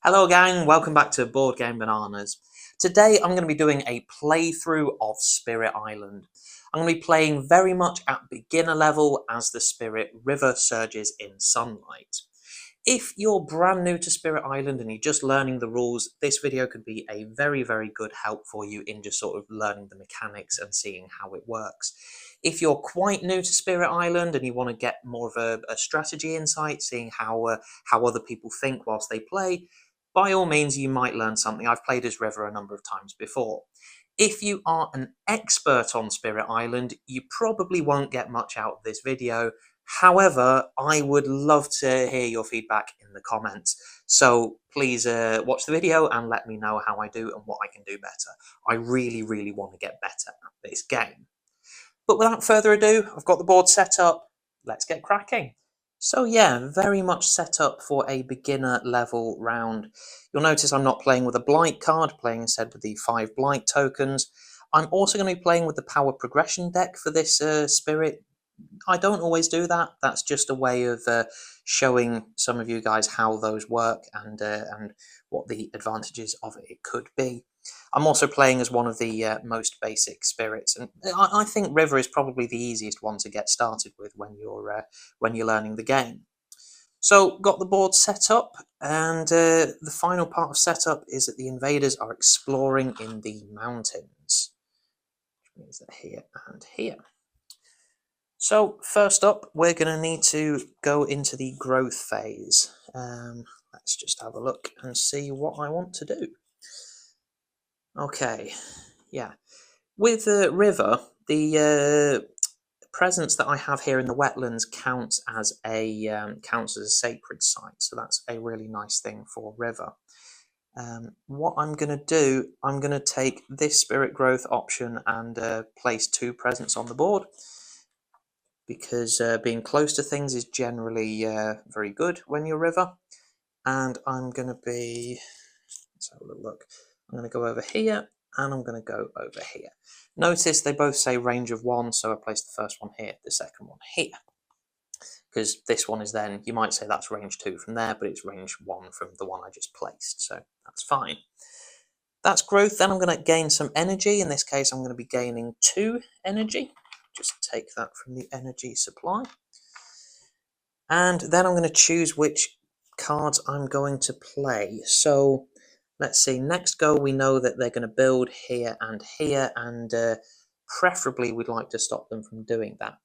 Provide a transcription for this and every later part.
Hello gang, welcome back to Board Game Bananas. Today I'm going to be doing a playthrough of Spirit Island. I'm going to be playing very much at beginner level as the Spirit River surges in sunlight. If you're brand new to Spirit Island and you're just learning the rules, this video could be a very good help for you in just sort of learning the mechanics and seeing how it works. If you're quite new to Spirit Island and you want to get more of a strategy insight, seeing how other people think whilst they play, by all means, you might learn something. I've played as River a number of times before. If you are an expert on Spirit Island, you probably won't get much out of this video. However, I would love to hear your feedback in the comments. So please watch the video and let me know how I do and what I can do better. I really want to get better at this game. But without further ado, I've got the board set up. Let's get cracking. So yeah, very much set up for a beginner level round. You'll notice I'm not playing with a blight card, playing instead with the 5 blight tokens. I'm also going to be playing with the power progression deck for this spirit. I don't always do that. That's just a way of showing some of you guys how those work and what the advantages of it could be. I'm also playing as one of the most basic spirits, and I think River is probably the easiest one to get started with when you're learning the game. So got the board set up, and the final part of setup is that the invaders are exploring in the mountains, which means they're here and here. So first up, we're going to need to go into the growth phase. Let's just have a look and see what I want to do. Okay, yeah. With River, the presence that I have here in the wetlands counts as a sacred site, so that's a really nice thing for River. What I'm going to do, I'm going to take this spirit growth option and place 2 presents on the board, because being close to things is generally very good when you're River. And I'm going to be, let's have a little look, I'm going to go over here and I'm going to go over here. Notice they both say range of 1, so I place the first one here, the second one here. Because this one is then, you might say that's range 2 from there, but it's range 1 from the one I just placed, so that's fine. That's growth. Then I'm going to gain some energy. In this case, I'm going to be gaining 2 energy. Just take that from the energy supply. And then I'm going to choose which cards I'm going to play. So let's see, next go we know that they're going to build here, and preferably we'd like to stop them from doing that.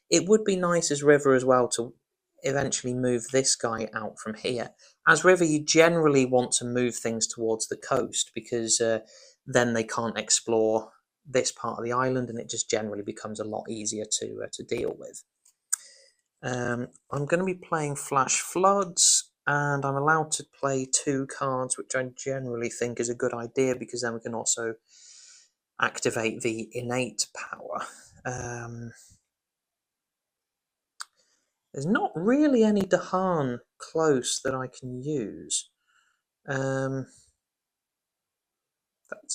It would be nice as River as well to eventually move this guy out from here. As River, you generally want to move things towards the coast, because then they can't explore this part of the island, and it just generally becomes a lot easier to deal with. I'm going to be playing Flash Floods, and I'm allowed to play 2 cards, which I generally think is a good idea, because then we can also activate the innate power. There's not really any Dahan close that I can use. That's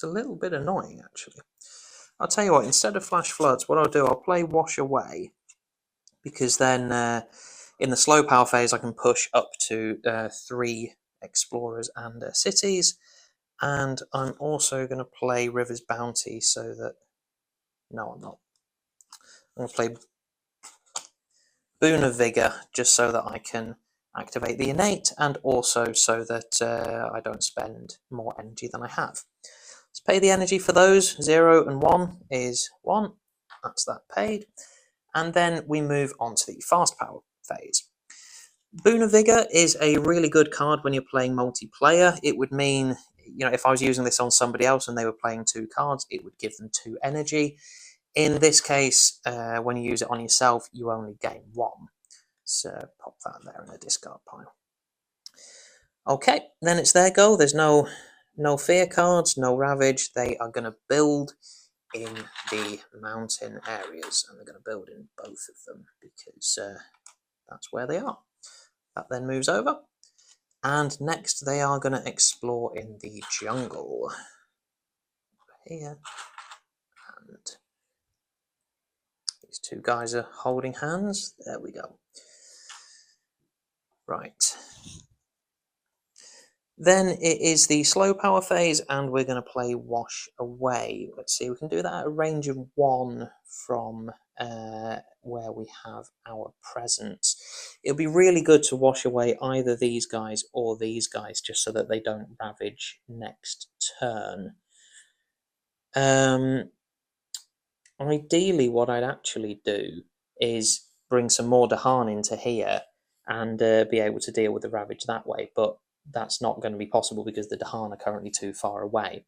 a little bit annoying, actually. I'll tell you what, instead of Flash Floods, what I'll do, I'll play Wash Away, because then in the slow power phase I can push up to 3 explorers and cities, and I'm also going to play River's Bounty, so that... No, I'm not. I'm going to play Boon of Vigor, just so that I can activate the innate, and also so that I don't spend more energy than I have. Let's pay the energy for those. 0 and 1 is 1. That's that paid. And then we move on to the fast power phase. Boon of Vigor is a really good card when you're playing multiplayer. It would mean, if I was using this on somebody else and they were playing 2 cards, it would give them 2 energy. In this case, when you use it on yourself, you only gain 1. So pop that there in the discard pile. Okay, then it's their go. There's no fear cards, no ravage. They are going to build in the mountain areas, and they're going to build in both of them, because that's where they are. That then moves over, and next they are going to explore in the jungle. Here, and these 2 guys are holding hands. There we go. Right. Then it is the slow power phase, and we're going to play Wash Away. Let's see, we can do that at a range of 1 from where we have our presence. It'll be really good to wash away either these guys or these guys, just so that they don't ravage next turn. Ideally, what I'd actually do is bring some more Dahan into here and be able to deal with the ravage that way, but that's not going to be possible because the Dahan are currently too far away.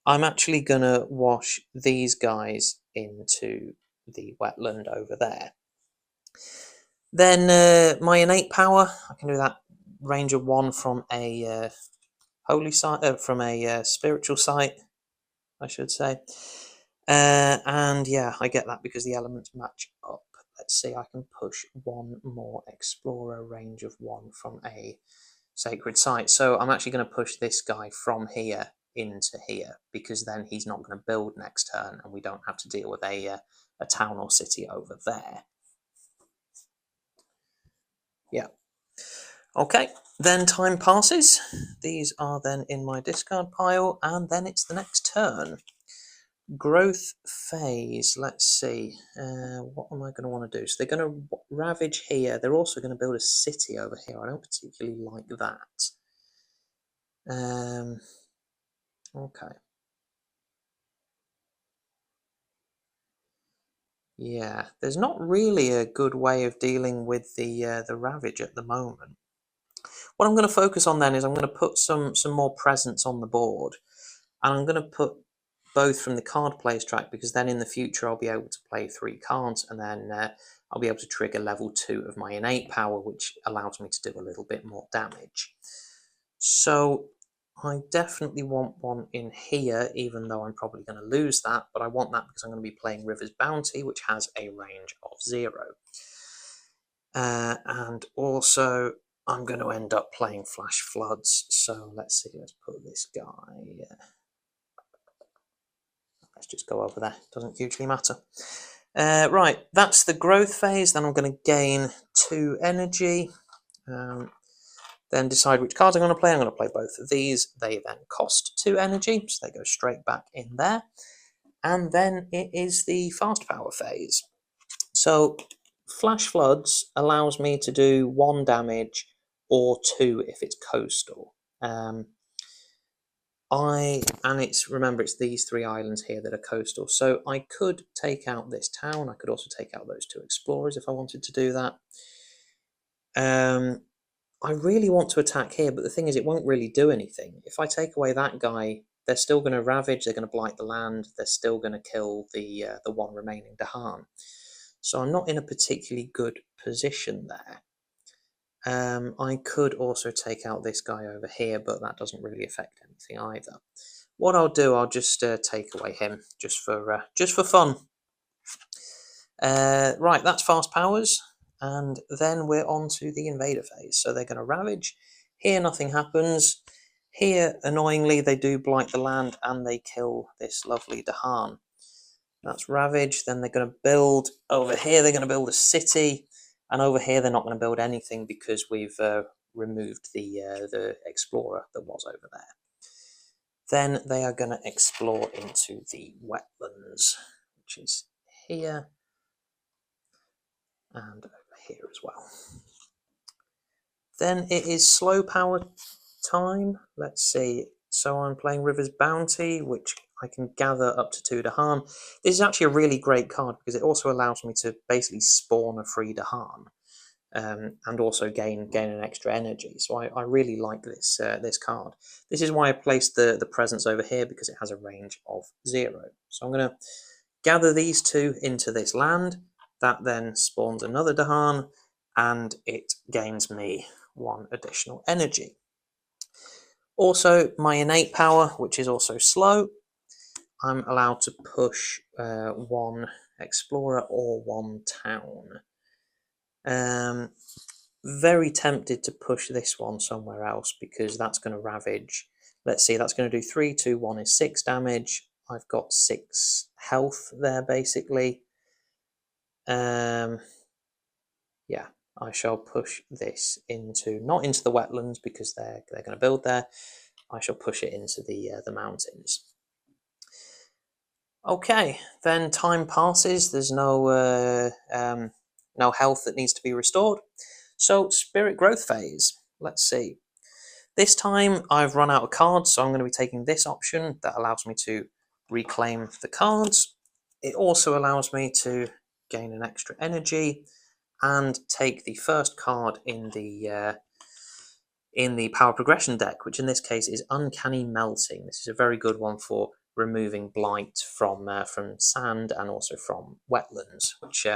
I'm actually going to wash these guys into the wetland over there. Then my innate power, I can do that range of 1 from a holy site, from a spiritual site, I should say. And yeah, I get that because the elements match up. Let's see, I can push 1 more explorer range of 1 from a sacred site. So I'm actually going to push this guy from here into here, because then he's not going to build next turn and we don't have to deal with a town or city over there. Yeah. Okay, then time passes. These are then in my discard pile, and then it's the next turn. Growth phase, let's see, what am I going to want to do? So they're going to ravage here. They're also going to build a city over here. I don't particularly like that. Okay. Yeah, there's not really a good way of dealing with the ravage at the moment. What I'm going to focus on then is I'm going to put some more presence on the board, and I'm going to put both from the card plays track, because then in the future I'll be able to play 3 cards, and then I'll be able to trigger level 2 of my innate power, which allows me to do a little bit more damage. So I definitely want 1 in here, even though I'm probably going to lose that, but I want that because I'm going to be playing River's Bounty, which has a range of 0. And also I'm going to end up playing Flash Floods, so let's see, let's put this guy... let's just go over there, doesn't hugely matter. Right, that's the growth phase. Then I'm going to gain 2 energy. Then decide which cards I'm going to play. I'm going to play both of these. They then cost 2 energy, so they go straight back in there. And then it is the fast power phase. So Flash Floods allows me to do 1 damage or 2 if it's coastal. Remember, it's these 3 islands here that are coastal. So I could take out this town. I could also take out those 2 explorers if I wanted to do that. I really want to attack here, but the thing is, it won't really do anything. If I take away that guy, they're still going to ravage. They're going to blight the land. They're still going to kill the 1 remaining Dahan. So I'm not in a particularly good position there. I could also take out this guy over here, but that doesn't really affect anything either. What I'll do, I'll just take away him just for fun. Right, that's fast powers, and then we're on to the invader phase. So they're going to ravage. Here, nothing happens. Here, annoyingly, they do blight the land and they kill this lovely Dahan. That's ravage. Then they're going to build over here. They're going to build a city. And over here, they're not going to build anything because we've removed the explorer that was over there. Then they are going to explore into the wetlands, which is here and over here as well. Then it is slow power time. Let's see. So I'm playing River's Bounty, which I can gather up to 2 Dahan. This is actually a really great card because it also allows me to basically spawn a free Dahan. And also gain an extra energy. So I really like this this card. This is why I placed the presence over here, because it has a range of 0. So I'm going to gather these 2 into this land. That then spawns another Dahan, and it gains me 1 additional energy. Also, my innate power, which is also slow, I'm allowed to push 1 explorer or 1 town. Very tempted to push this one somewhere else because that's going to ravage. Let's see, that's going to do 3, 2, 1 is 6 damage. I've got 6 health there, basically. Yeah, I shall push this into, not into the wetlands because they're going to build there. I shall push it into the mountains. Okay, then time passes. There's no no health that needs to be restored. So spirit growth phase. Let's see. This time I've run out of cards, so I'm going to be taking this option that allows me to reclaim the cards. It also allows me to gain an extra energy and take the first card in the power progression deck, which in this case is Uncanny Melting. This is a very good one for removing blight from sand and also from wetlands, which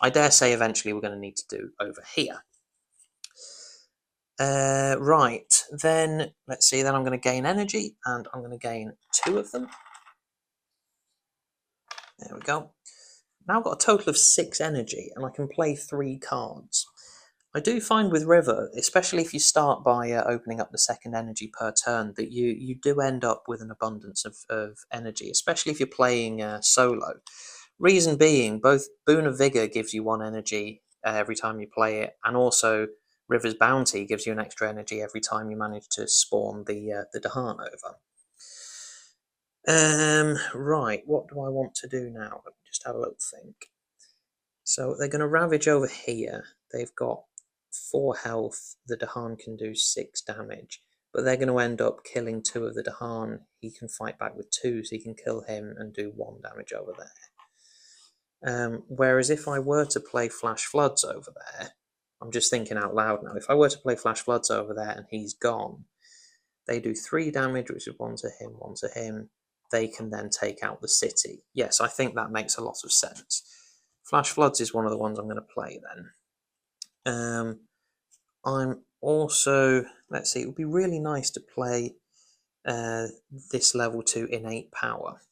I dare say eventually we're going to need to do over here. Right, then let's see, then I'm going to gain energy and I'm going to gain 2 of them. There we go. Now I've got a total of 6 energy and I can play 3 cards. I do find with River, especially if you start by opening up the second energy per turn, that you do end up with an abundance of energy, especially if you're playing solo. Reason being, both Boon of Vigor gives you 1 energy every time you play it, and also River's Bounty gives you an extra energy every time you manage to spawn the Dahan over. Right, what do I want to do now? Let me just have a little think. So they're going to ravage over here. They've got 4 health. The Dahan can do 6 damage, but they're going to end up killing 2 of the Dahan. He can fight back with 2, so he can kill him and do 1 damage over there. Whereas if I were to play Flash Floods over there, I'm just thinking out loud now, if I were to play Flash Floods over there and he's gone, they do 3 damage, which is 1 to him, 1 to him. They can then take out the city. Yes, I think that makes a lot of sense. Flash Floods is one of the ones I'm going to play then. I'm also, let's see, it would be really nice to play this level 2 innate power.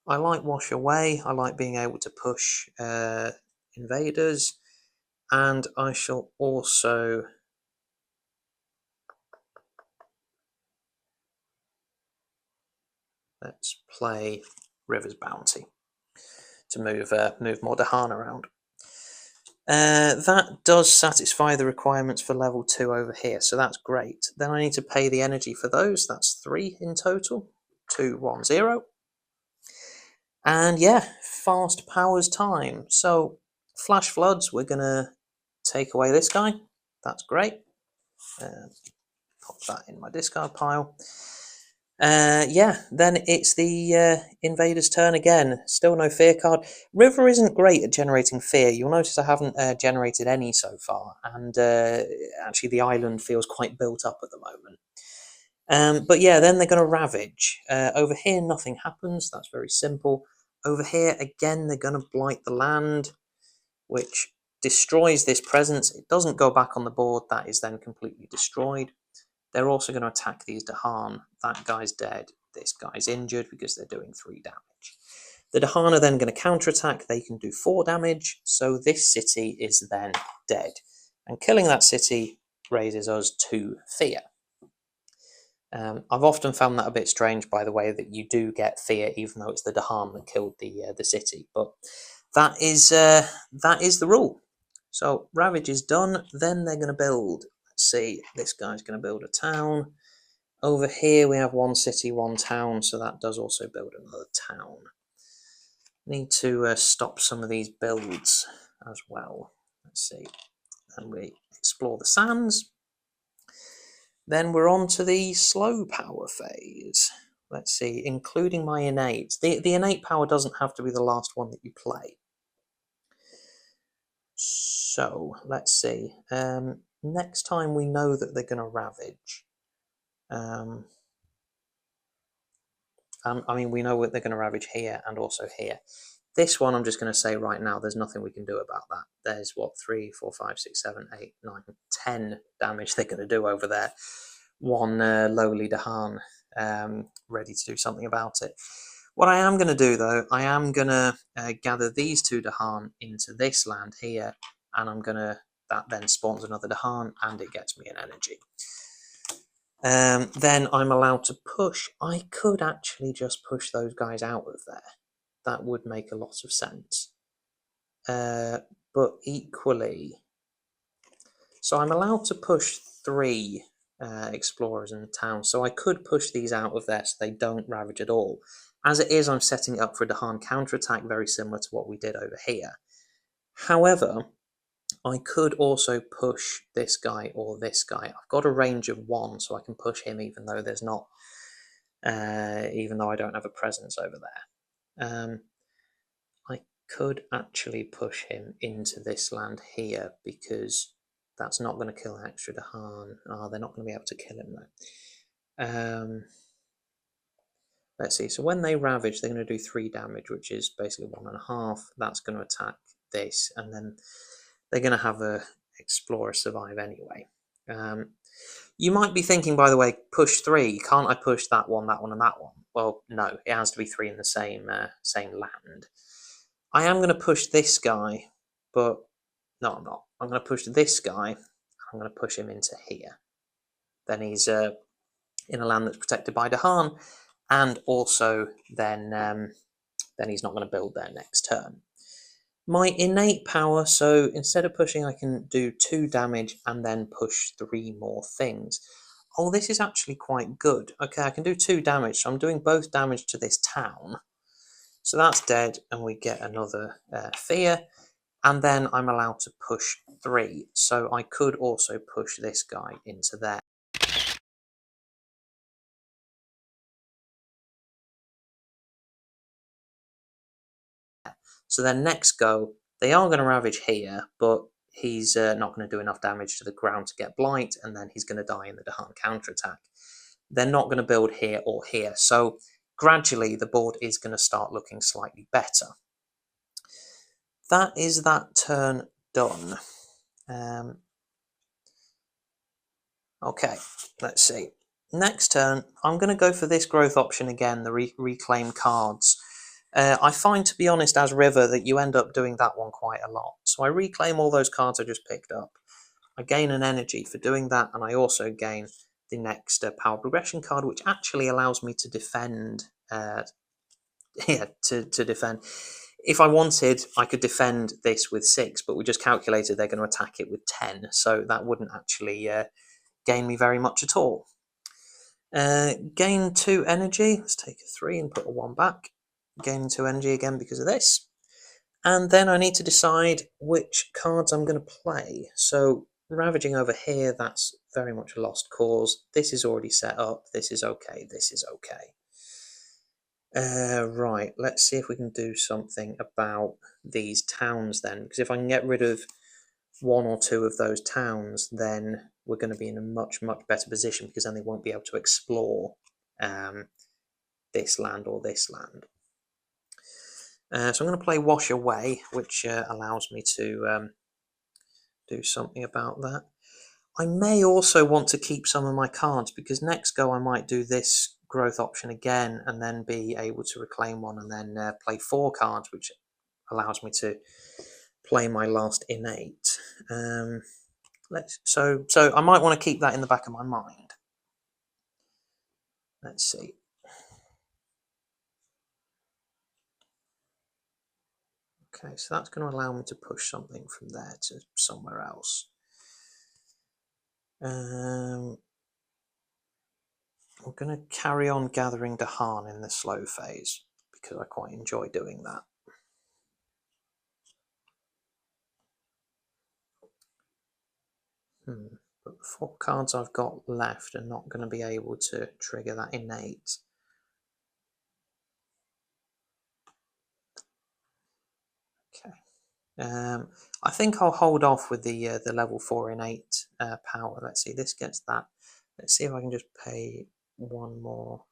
I like Wash Away, I like being able to push invaders, and I shall also let's play River's Bounty to move more Dahan around. That does satisfy the requirements for level 2 over here, so that's great. Then I need to pay the energy for those, that's 3 in total. 2, 1, 0. And yeah, fast powers time. So Flash Floods, we're going to take away this guy. That's great. Pop that in my discard pile. Yeah, then it's the Invader's turn again. Still no fear card. River isn't great at generating fear. You'll notice I haven't generated any so far, and actually the island feels quite built up at the moment. But yeah, then they're going to Ravage. Over here, nothing happens. That's very simple. Over here, again, they're going to Blight the land, which destroys this presence. It doesn't go back on the board. That is then completely destroyed. They're also going to attack these Dahan. That guy's dead. This guy's injured because they're doing 3 damage. The Dahan are then going to counterattack. They can do 4 damage. So this city is then dead. And killing that city raises us 2 fear. I've often found that a bit strange, by the way, that you do get fear even though it's the Dahan that killed the city. But that is the rule. So Ravage is done. Then they're going to build. See, this guy's going to build a town. Over here we have 1 city, 1 town, so that does also build another town. Need to stop some of these builds as well. Let's see. And we explore the sands. Then we're on to the slow power phase. Let's see, including my innate. The innate power doesn't have to be the last one that you play. So, let's see. Next time we know that they're going to Ravage. I mean, we know that they're going to Ravage here and also here. This one, I'm just going to say right now, there's nothing we can do about that. There's, what, 3, 4, 5, 6, 7, 8, 9, 10 damage they're going to do over there. 1 lowly Dahan ready to do something about it. What I am going to do, though, I am going to gather these 2 Dahan into this land here, and I'm going to, that then spawns another Dahan, and it gets me an energy. Then I'm allowed to push. I could actually just push those guys out of there. That would make a lot of sense. But equally, So I'm allowed to push 3 explorers in the town, so I could push these out of there so they don't ravage at all. As it is, I'm setting it up for a Dahan counterattack, very similar to what we did over here. However, I could also push this guy or this guy. I've got a range of 1, so I can push him even though there's not, even though I don't have a presence over there. I could actually push him into this land here because that's not going to kill an extra Dahan. They're not going to be able to kill him though. Let's see, so when they ravage, they're going to do 3 damage, which is basically 1.5. That's going to attack this, and then they're going to have a Explorer survive anyway. You might be thinking, by the way, push 3. Can't I push that one, and that one? Well, no, it has to be 3 in the same land. I am going to push this guy, but no, I'm not. I'm going to push this guy. I'm going to push him into here. Then he's in a land that's protected by Dahan, and also then he's not going to build there next turn. My innate power, so instead of pushing, I can do 2 damage and then push 3 more things. Oh, this is actually quite good. Okay, I can do 2 damage, so I'm doing both damage to this town. So that's dead, and we get another fear, and then I'm allowed to push 3. So I could also push this guy into there. So then next go, they are going to ravage here, but he's not going to do enough damage to the ground to get Blight, and then he's going to die in the Dahan counterattack. They're not going to build here or here, so gradually the board is going to start looking slightly better. That is that turn done. Okay, let's see. Next turn, I'm going to go for this growth option again, the reclaim cards. I find, to be honest, as River, that you end up doing that one quite a lot. So I reclaim all those cards I just picked up. I gain an energy for doing that, and I also gain the next power progression card, which actually allows me to defend. To defend. If I wanted, I could defend this with 6, but we just calculated they're going to attack it with 10, so that wouldn't actually gain me very much at all. Gain 2 energy. Let's take a 3 and put a 1 back. Gain 2 energy again because of this. And then I need to decide which cards I'm going to play. So ravaging over here, that's very much a lost cause. This is already set up. This is okay. This is okay. Right, let's see if we can do something about these towns then. Because if I can get rid of 1 or 2 of those towns, then we're going to be in a much, much better position, because then they won't be able to explore this land or this land. So I'm going to play Wash Away, which allows me to do something about that. I may also want to keep some of my cards, because next go I might do this growth option again and then be able to reclaim 1 and then play 4 cards, which allows me to play my last innate. So I might want to keep that in the back of my mind. Let's see. Okay, so that's going to allow me to push something from there to somewhere else. We're going to carry on gathering Dahan in the slow phase, because I quite enjoy doing that. But the 4 cards I've got left are not going to be able to trigger that innate. Okay. I think I'll hold off with the level 4 innate power. Let's see, this gets that. Let's see if I can just pay 1 more.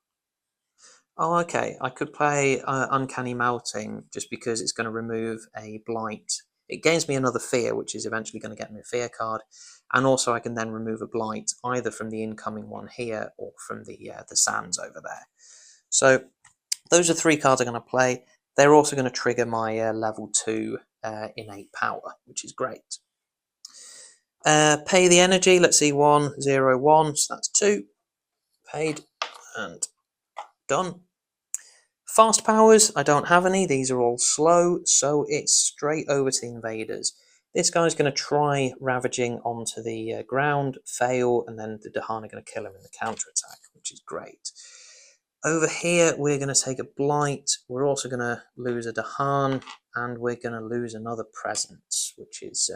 Oh, okay. I could play Uncanny Melting, just because it's going to remove a Blight. It gains me another Fear, which is eventually going to get me a Fear card. And also I can then remove a Blight, either from the incoming one here or from the Sands over there. So those are 3 cards I'm going to play. They're also going to trigger my level 2 innate power, which is great. Pay the energy. Let's see, 1, 0, 1. So that's 2. Paid and done. Fast powers, I don't have any. These are all slow, so it's straight over to the invaders. This guy's going to try ravaging onto the ground, fail, and then the Dahan are going to kill him in the counterattack, which is great. Over here, we're going to take a Blight. We're also going to lose a Dahan, and we're going to lose another Presence, which is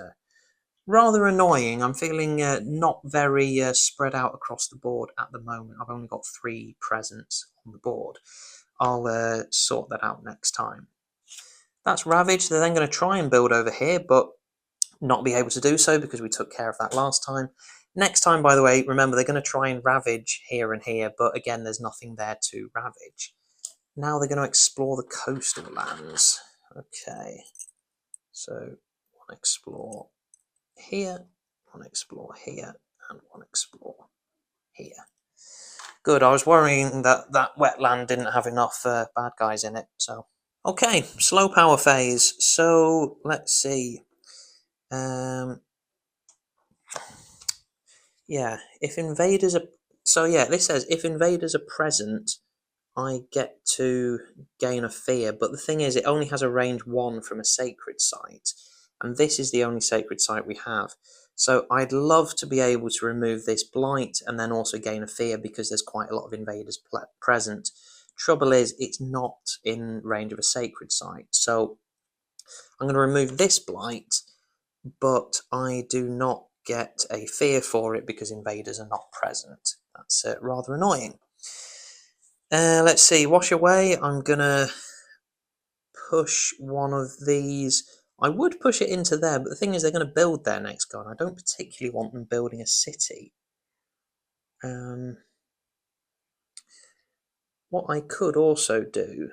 rather annoying. I'm feeling not very spread out across the board at the moment. I've only got 3 Presents on the board. I'll sort that out next time. That's Ravage. They're then going to try and build over here, but not be able to do so because we took care of that last time. Next time, by the way, remember they're going to try and ravage here and here, but again, there's nothing there to ravage. Now they're going to explore the coastal lands. Okay, so one explore here, one explore here, and one explore here. Good, I was worrying that that wetland didn't have enough bad guys in it, so. Okay, slow power phase. So, let's see. Yeah, if invaders are... So yeah, this says, if invaders are present, I get to gain a fear. But the thing is, it only has a range 1 from a sacred site. And this is the only sacred site we have. So I'd love to be able to remove this blight and then also gain a fear because there's quite a lot of invaders present. Trouble is, it's not in range of a sacred site. So I'm going to remove this blight, but I do not get a fear for it because invaders are not present. That's rather annoying. Let's see, wash away. I'm going to push one of these. I would push it into there, but the thing is they're going to build there next go, and I don't particularly want them building a city. What I could also do...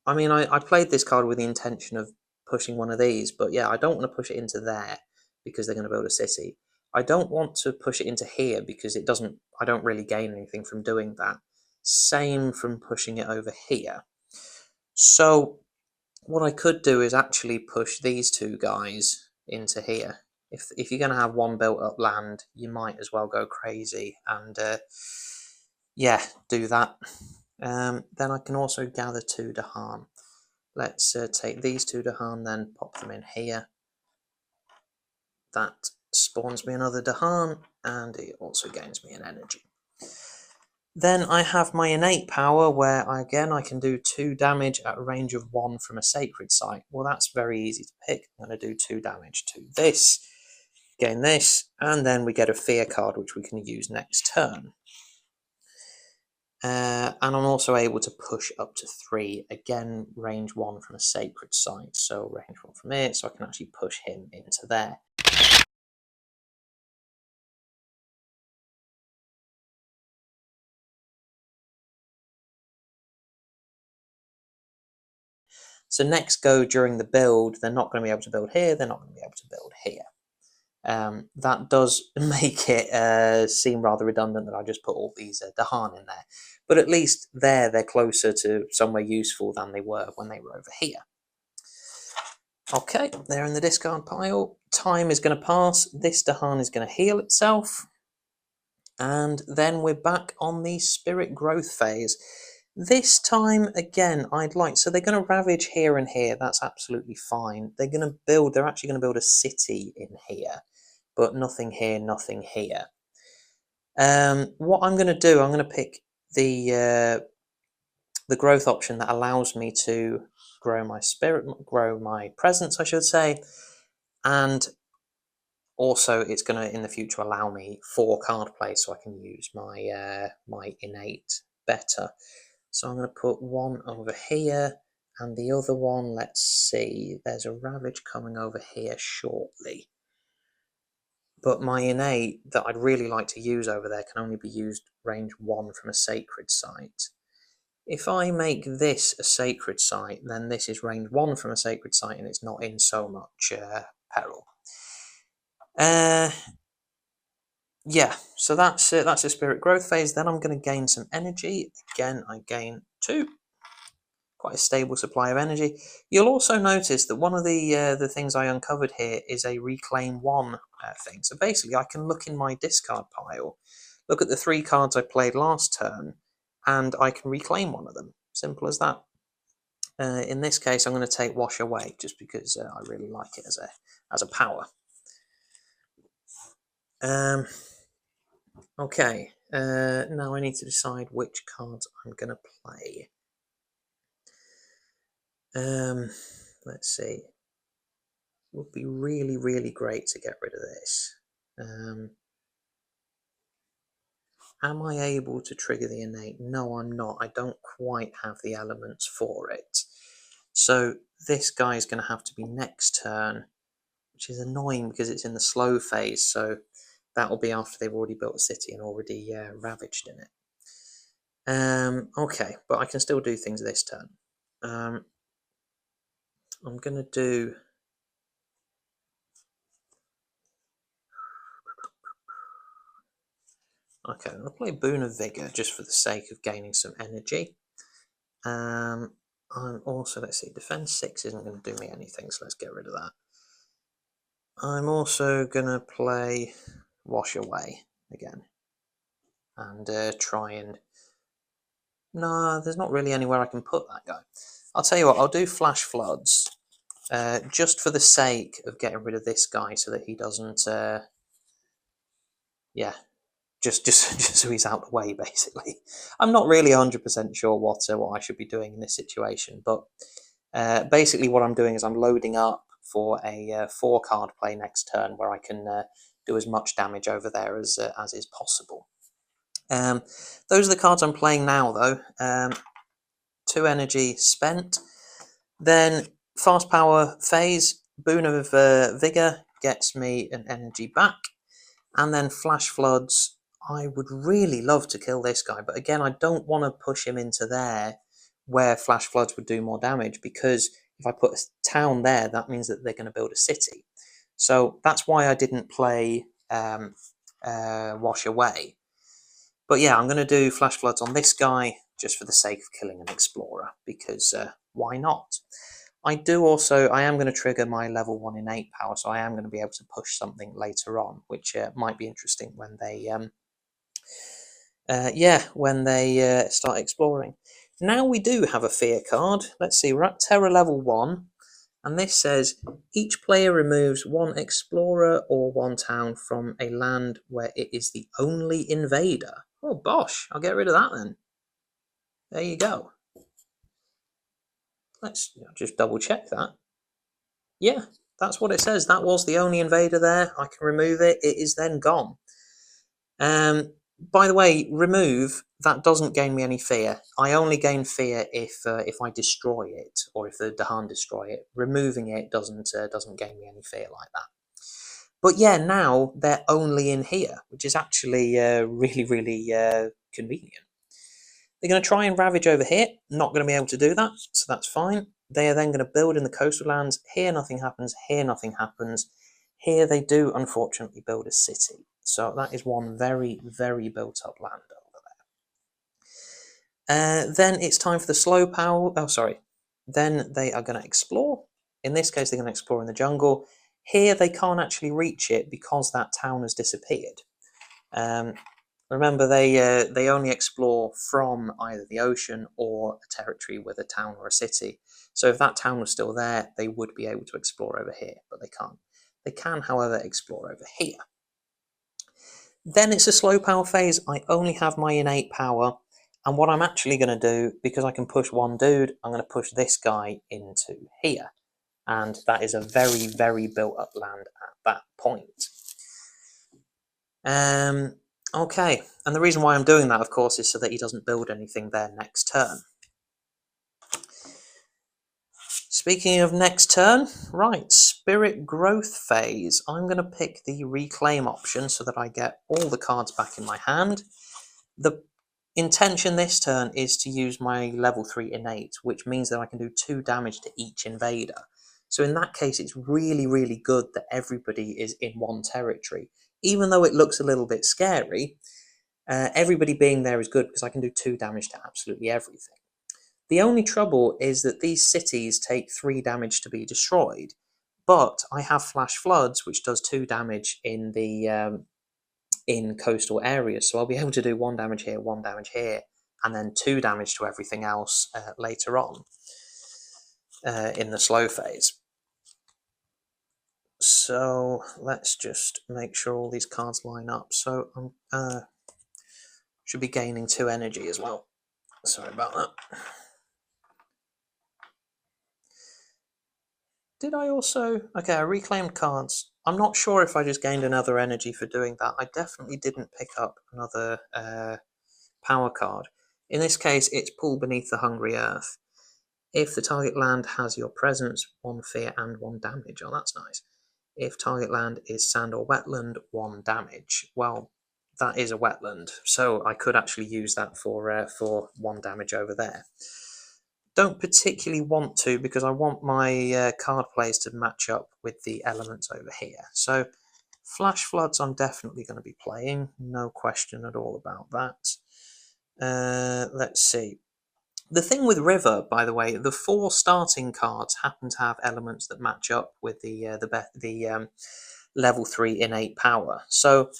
I mean, I played this card with the intention of pushing one of these, but yeah, I don't want to push it into there because they're going to build a city. I don't want to push it into here because it doesn't... I don't really gain anything from doing that. Same from pushing it over here. So what I could do is actually push these 2 guys into here. If you're going to have one built up land, you might as well go crazy and yeah, do that. Then I can also gather 2 Dahan. Let's take these 2 Dahan, then pop them in here. That spawns me another Dahan, and it also gains me an energy. Then I have my innate power, where again I can do 2 damage at a range of 1 from a sacred site. Well, that's very easy to pick. I'm going to do 2 damage to this, gain this, and then we get a fear card which we can use next turn. And I'm also able to push up to 3, again range 1 from a sacred site, so range 1 from it, so I can actually push him into there. So next go during the build, they're not going to be able to build here, they're not going to be able to build here. That does make it seem rather redundant that I just put all these Dahan in there. But at least there they're closer to somewhere useful than they were when they were over here. Okay, they're in the discard pile. Time is going to pass. This Dahan is going to heal itself. And then we're back on the spirit growth phase. This time, again, so they're going to ravage here and here. That's absolutely fine. They're actually going to build a city in here, but nothing here, nothing here. What I'm going to do, I'm going to pick the growth option that allows me to grow my presence, I should say, and also it's going to in the future allow me 4 card play, so I can use my my innate better. So I'm going to put one over here, and the other one, let's see, there's a ravage coming over here shortly. But my innate that I'd really like to use over there can only be used range 1 from a sacred site. If I make this a sacred site, then this is range 1 from a sacred site, and it's not in so much peril. Yeah, so that's it. That's a spirit growth phase. Then I'm going to gain some energy. Again, I gain 2. Quite a stable supply of energy. You'll also notice that one of the things I uncovered here is a reclaim 1 thing. So basically, I can look in my discard pile, look at the 3 cards I played last turn, and I can reclaim one of them. Simple as that. In this case, I'm going to take Wash Away, just because I really like it as as a power. Okay, now I need to decide which cards I'm going to play. Let's see. It would be really, really great to get rid of this. Am I able to trigger the innate? No, I'm not. I don't quite have the elements for it. So this guy is going to have to be next turn, which is annoying because it's in the slow phase. So that will be after they've already built a city and already ravaged in it. Okay, but I can still do things this turn. I'm going to do... Okay, I'm going to play Boon of Vigor just for the sake of gaining some energy. I'm also, let's see, Defense 6 isn't going to do me anything, so let's get rid of that. I'm also going to play Wash Away again. And try and... No, there's not really anywhere I can put that guy. I'll tell you what, I'll do Flash Floods. Just for the sake of getting rid of this guy so that he doesn't... yeah, just so he's out of the way, basically. I'm not really 100% sure what I should be doing in this situation, but basically what I'm doing is I'm loading up for a 4-card play next turn where I can do as much damage over there as is possible. Those are the cards I'm playing now, though. 2 energy spent. Then Fast Power phase, Boon of Vigor gets me an energy back. And then Flash Floods, I would really love to kill this guy, but again, I don't want to push him into there where Flash Floods would do more damage, because if I put a town there, that means that they're going to build a city. So that's why I didn't play Wash Away. But yeah, I'm going to do Flash Floods on this guy just for the sake of killing an Explorer, because why not? I am going to trigger my level 1 innate power, so I am going to be able to push something later on, which might be interesting when they, start exploring. Now we do have a fear card. Let's see, we're at Terror level 1, and this says, each player removes 1 explorer or 1 town from a land where it is the only invader. Oh, bosh, I'll get rid of that then. There you go. Let's just double check that. Yeah, that's what it says. That was the only invader there. I can remove it. It is then gone. By the way, remove, that doesn't gain me any fear. I only gain fear if I destroy it, or if the Dahan destroy it. Removing it doesn't gain me any fear like that. But yeah, now they're only in here, which is actually really, really convenient. They're going to try and ravage over here. Not going to be able to do that, so that's fine. They are then going to build in the coastal lands. Here nothing happens. Here nothing happens. Here they do, unfortunately, build a city. So that is one very, very built up land over there. Then it's time for the slow power. Oh, sorry. Then they are going to explore. In this case, they're going to explore in the jungle. Here they can't actually reach it because that town has disappeared. Remember, they only explore from either the ocean or a territory with a town or a city. So if that town was still there, they would be able to explore over here, but they can't. They can, however, explore over here. Then it's a slow power phase. I only have my innate power, and what I'm actually going to do, because I can push 1 dude, I'm going to push this guy into here. And that is a very, very built up land at that point. Okay, and the reason why I'm doing that, of course, is so that he doesn't build anything there next turn. Speaking of next turn, right, Spirit Growth phase. I'm going to pick the Reclaim option so that I get all the cards back in my hand. The intention this turn is to use my level 3 innate, which means that I can do 2 damage to each invader. So in that case, it's really, really good that everybody is in 1 territory. Even though it looks a little bit scary, everybody being there is good because I can do 2 damage to absolutely everything. The only trouble is that these cities take 3 damage to be destroyed, but I have Flash Floods, which does 2 damage in the in coastal areas, so I'll be able to do 1 damage here, 1 damage here, and then 2 damage to everything else later on in the slow phase. So let's just make sure all these cards line up. So I'm should be gaining 2 energy as well. Sorry about that. Did I also... Okay, I reclaimed cards. I'm not sure if I just gained another energy for doing that. I definitely didn't pick up another power card. In this case, it's Pool Beneath the Hungry Earth. If the target land has your presence, 1 fear and 1 damage. Oh, that's nice. If target land is sand or wetland, 1 damage. Well, that is a wetland, so I could actually use that for 1 damage over there. Don't particularly want to, because I want my card plays to match up with the elements over here. So Flash Floods I'm definitely going to be playing, no question at all about that. Let's see. The thing with River, by the way, the 4 starting cards happen to have elements that match up with the level 3 innate power. So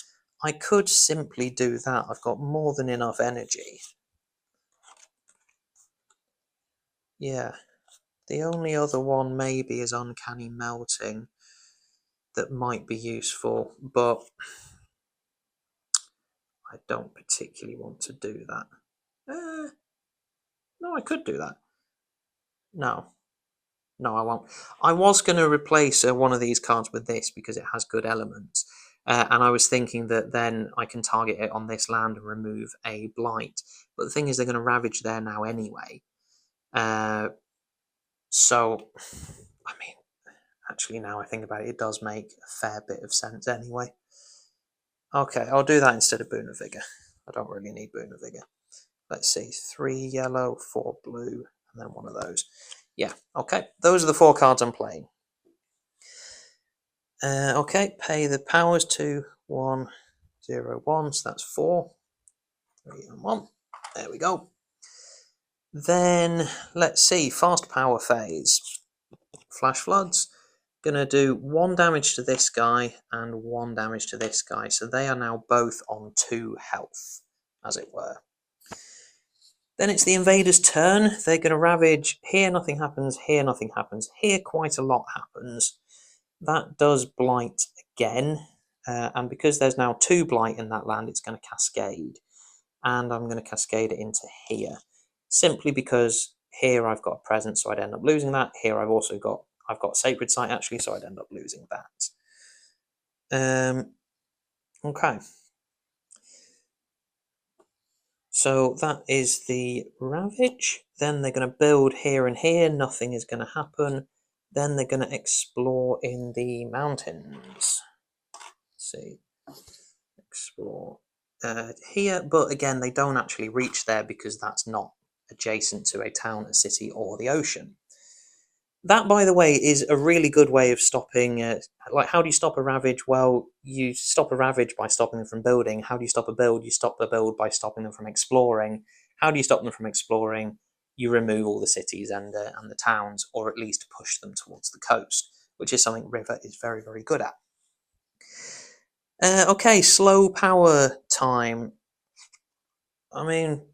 I could simply do that. I've got more than enough energy. Yeah. The only other one maybe is Uncanny Melting that might be useful, but I don't particularly want to do that. No, I could do that. No, I won't. I was going to replace one of these cards with this because it has good elements. And I was thinking that then I can target it on this land and remove a blight. But the thing is, they're going to ravage there now anyway. So, I mean, actually, now I think about it, it does make a fair bit of sense anyway. Okay, I'll do that instead of Boon of Vigor. I don't really need Boon of Vigor. Let's see, 3 yellow, 4 blue, and then 1 of those. Yeah, okay, those are the 4 cards I'm playing. Okay, pay the powers to 1, 0, 1, so that's 4. 3 and 1. There we go. Then, let's see, fast power phase. Flash Floods. Gonna do 1 damage to this guy and 1 damage to this guy. So they are now both on 2 health, as it were. Then it's the Invaders' turn. They're going to ravage. Here nothing happens, here nothing happens. Here quite a lot happens. That does blight again. And because there's now 2 blight in that land, it's going to cascade. And I'm going to cascade it into here. Simply because here I've got a presence, so I'd end up losing that. Here I've got Sacred Site actually, so I'd end up losing that. Okay. So that is the Ravage. Then they're going to build here and here. Nothing is going to happen. Then they're going to explore in the mountains. Let's see. Explore here, but again, they don't actually reach there because that's not adjacent to a town, a city, or the ocean. That, by the way, is a really good way of stopping... like, how do you stop a Ravage? Well, you stop a Ravage by stopping them from building. How do you stop a build? You stop the build by stopping them from exploring. How do you stop them from exploring? You remove all the cities and the towns, or at least push them towards the coast, which is something River is very, very good at. Okay, slow power time. I mean...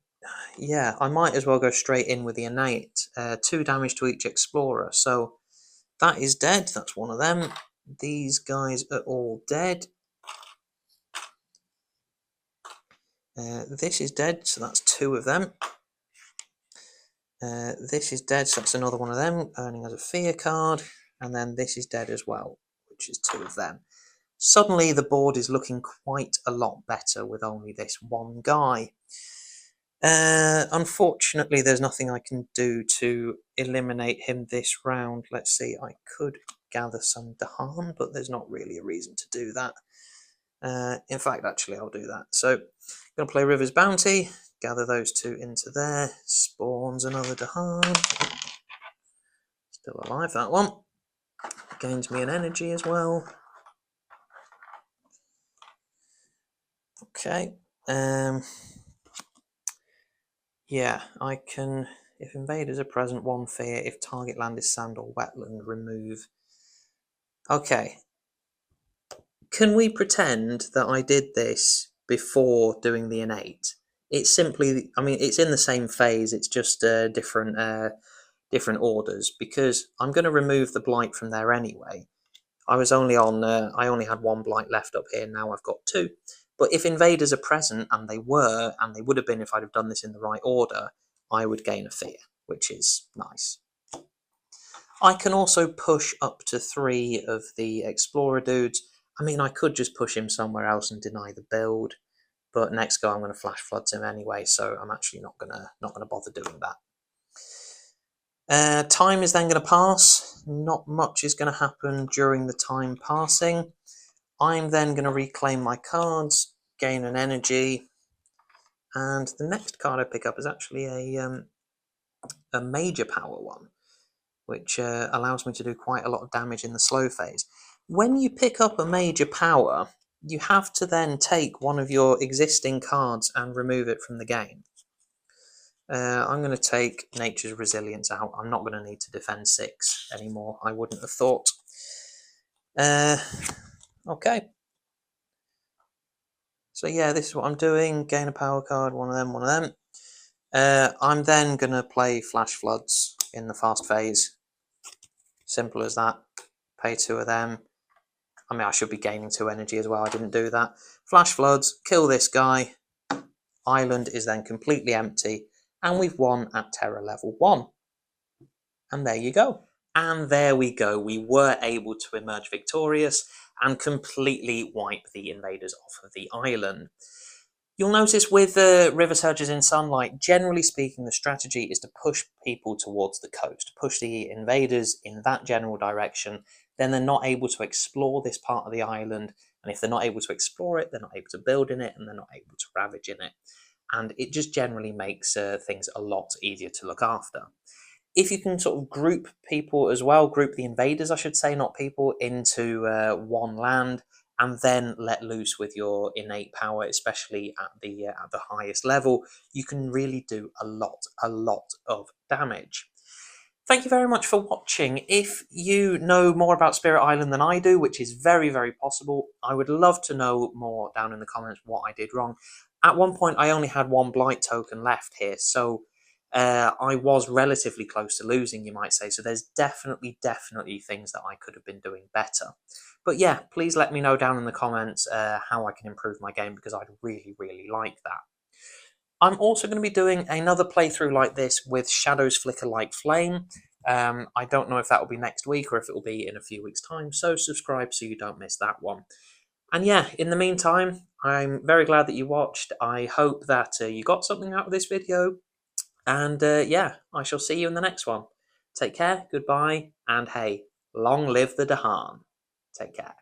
yeah, I might as well go straight in with the innate. 2 damage to each explorer. So that is dead. That's 1 of them. These guys are all dead. This is dead, so that's 2 of them. This is dead, so that's another 1 of them, earning as a fear card. And then this is dead as well, which is 2 of them. Suddenly the board is looking quite a lot better with only this 1 guy. Unfortunately, there's nothing I can do to eliminate him this round. Let's see, I could gather some Dahan, but there's not really a reason to do that. In fact, actually, I'll do that. So, I'm going to play River's Bounty, gather those 2 into there, spawns another Dahan. Still alive, that one. Gains me an energy as well. Okay. Yeah, I can, if invaders are present, 1 fear. If target land is sand or wetland, remove. Okay. Can we pretend that I did this before doing the innate? It's simply, I mean, it's in the same phase, it's just different orders, because I'm going to remove the blight from there anyway. I was only on, I only had 1 blight left up here, now I've got 2. But if invaders are present, and they were, and they would have been if I'd have done this in the right order, I would gain a fear, which is nice. I can also push up to 3 of the explorer dudes. I mean, I could just push him somewhere else and deny the build, but next go I'm going to flash floods him anyway, so I'm actually not gonna bother doing that. Time is then going to pass. Not much is going to happen during the time passing. I'm then going to reclaim my cards, gain an energy, and the next card I pick up is actually a major power one, which allows me to do quite a lot of damage in the slow phase. When you pick up a major power, you have to then take one of your existing cards and remove it from the game. I'm going to take Nature's Resilience out. I'm not going to need to defend 6 anymore, I wouldn't have thought. Okay. So yeah, this is what I'm doing. Gain a power card, one of them, one of them. I'm then going to play Flash Floods in the fast phase. Simple as that. Pay 2 of them. I mean, I should be gaining 2 energy as well. I didn't do that. Flash Floods, kill this guy. Island is then completely empty. And we've won at Terror level 1. And there you go. And there we go. We were able to emerge victorious and completely wipe the invaders off of the island. You'll notice with the River Surges in Sunlight, generally speaking, the strategy is to push people towards the coast, push the invaders in that general direction. Then they're not able to explore this part of the island. And if they're not able to explore it, they're not able to build in it, and they're not able to ravage in it. And it just generally makes things a lot easier to look after. If you can sort of group people as well, group the invaders, I should say, not people, into one land, and then let loose with your innate power, especially at the highest level, you can really do a lot of damage. Thank you very much for watching. If you know more about Spirit Island than I do, which is very, very possible, I would love to know more down in the comments what I did wrong. At one point, I only had 1 blight token left here, so I was relatively close to losing, you might say. So there's definitely things that I could have been doing better. But yeah, please let me know down in the comments how I can improve my game, because I'd really, really like that. I'm also going to be doing another playthrough like this with Shadows Flicker Like Flame. I don't know if that will be next week or if it will be in a few weeks' time, so subscribe so you don't miss that one. And yeah, in the meantime, I'm very glad that you watched. I hope that you got something out of this video. And yeah, I shall see you in the next one. Take care, goodbye, and hey, long live the Dahan. Take care.